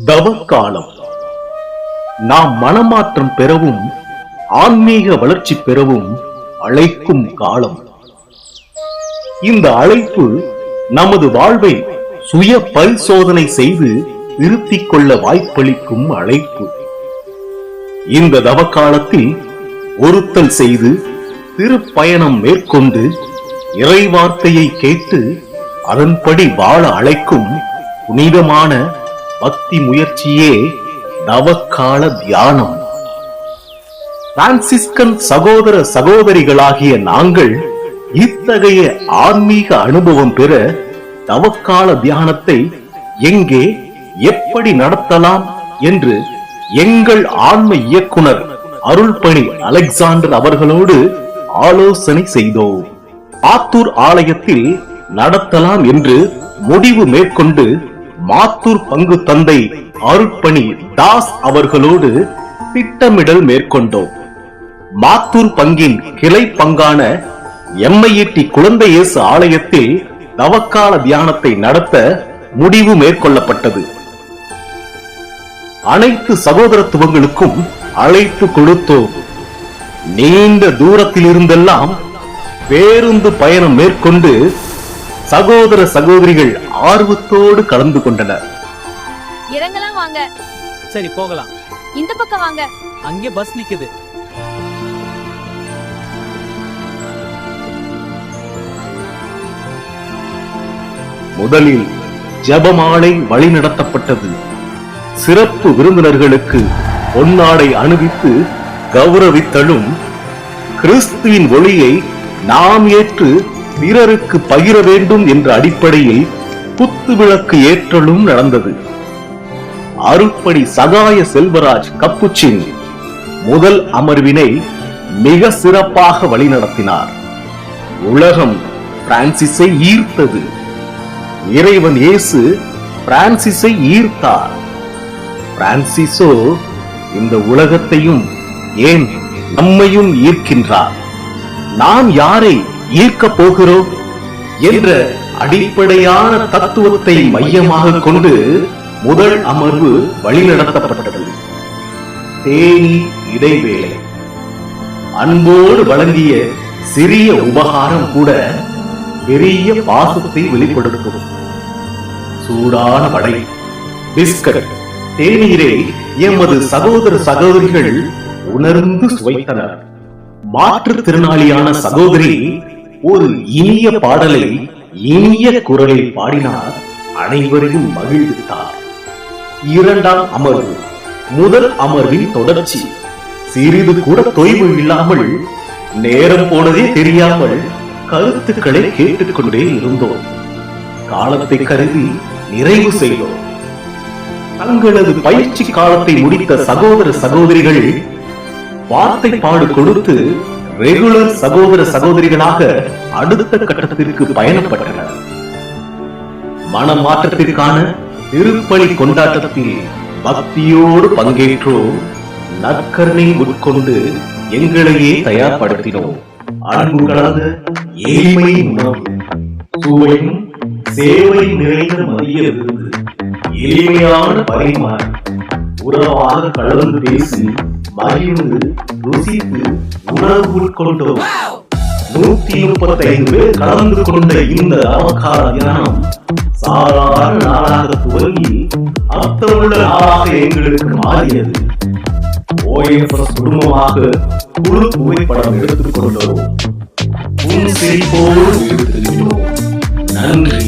தவக்காலம் நாம் மனமாற்றம் பெறவும் ஆன்மீக வளர்ச்சி பெறவும் அழைக்கும் காலம். இந்த அழைப்பு நமது வாழ்வை சுய பரிசோதனை செய்து திருத்திக் கொள்ள வாய்ப்பளிக்கும் அழைப்பு. இந்த தவக்காலத்தில் ஒருத்தல் செய்து திருப்பயணம் மேற்கொண்டு இறைவார்த்தையை கேட்டு அதன்படி வாழ அழைக்கும் புனிதமான பக்தி முயற்சியே தவக்கால தியானம். பிரான்சிஸ்கன் சகோதர சகோதரிகளாகிய நாங்கள் இத்தகைய ஆன்மீக அனுபவம் பெற தவக்கால தியானத்தை எங்கே எப்படி நடத்தலாம் என்று எங்கள் ஆன்ம இயக்குனர் அருள்பணி அலெக்சாண்டர் அவர்களோடு ஆலோசனை செய்தோம். மாத்தூர் ஆலயத்தில் நடத்தலாம் என்று முடிவு மேற்கொண்டு மாத்தூர் பங்கு தந்தை அருள்பணி தாஸ் அவர்களோடு திட்டமிடல் மேற்கொண்டோம். மாத்தூர் பங்கின் கிளை பங்கான எம்ஐடி குழந்தை இயேசு ஆலயத்தில் தவக்கால தியானத்தை நடத்த முடிவு மேற்கொள்ளப்பட்டது. அனைத்து சகோதரத்துவங்களுக்கும் அழைப்பு கொடுத்தோம். நீண்ட தூரத்தில் இருந்தெல்லாம் பேருந்து பயணம் மேற்கொண்டு சகோதர சகோதரிகள் ஆர்வத்தோடு கலந்து கொண்டனர். இறங்கலாம் வாங்க. சரி போகலாம். இந்த பக்கம் வாங்க. அங்கே பஸ் நிக்குது. முதலில் ஜெபமாலை வழிநடத்தப்பட்டது. சிறப்பு விருந்தினர்களுக்கு பொன்னாடை அணிவித்து கௌரவித்தலும் கிறிஸ்துவின் ஒளியை நாம் ஏற்று பிறருக்கு பகிர வேண்டும் என்ற அடிப்படையில் குத்து விளக்கு ஏற்றலும் நடந்தது. அருள்பணி சகாய செல்வராஜ் கப்புச்சின் முதல் அமர்வினை மிக சிறப்பாக வழிநடத்தினார். உலகம் பிரான்சிஸை ஈர்த்தது. இறைவன் இயேசு பிரான்சிஸை ஈர்த்தார். பிரான்சிஸோ இந்த உலகத்தையும் ஏன் நம்மையும் ஈர்க்கின்றார். நாம் யாரை ஈர்க்க போகிறோம் என்ற அடிப்படையான தத்துவத்தை மையமாக கொண்டு முதல் அமர்வு வழிநடத்தப்பட்டது. தேனி இடைவேளை. அன்போடு வழங்கிய சிறிய உபகாரம் கூட பெரிய பாசத்தை வெளிப்படுத்தும். சூடான வடை, பிஸ்கட், தேநீரை எமது சகோதர சகோதரிகள் உணர்ந்து சுவைத்தனர். மாற்றுத்திறனாளியான சகோதரி ஒரு இனிய பாடலை இனிய குரலில் பாடினார். அனைவரையும் மகிழ்வித்தார். இரண்டாம் அமர்வு முதல் அமர்வின் தொடர்ச்சி. சிறிது கூட தொய்வு இல்லாமல் நேரம் போனதே தெரியாமல் கருத்துக்களை கேட்டுக்கொண்டே இருந்தோம். காலத்தை கருதி நிறைவு செய்தோம். தங்களது பயிற்சி காலத்தை முடித்த சகோதர சகோதரிகள் வார்த்தை பாடு கொடுத்து ரெகுலர் சகோதர சகோதரிகளாக அடுத்த கட்டத்திற்கு பயணப்பட்டனர். மனமாற்றத்திற்கான திருப்பலி கொண்டாட்டத்தில் பக்தியோடு பங்கேற்றோம். நற்கருணை உட்கொண்டு எங்களையே தயார்படுத்தினோம். அன்பு கலந்த ஏழ்மை உணவு, சுவையும் சேவை நிறைந்த மதிய விருந்து, எளிமையான பரிமாறு, உறவாக கலந்து பேசி மகிழ்ந்து ருசித்து உணவு உட்கொண்டோம். 135 பேர் கலந்து கொண்ட இந்த தவக்கால தியானம் சாதாரண நாளாக துவங்கி அர்த்தமுள்ள நாளாக எங்களுக்கு மாறியது. OFS குடும்பமாக குழு புகைப்படம் எடுத்துக் கொண்டோம். சிரிப்போடு நன்றி.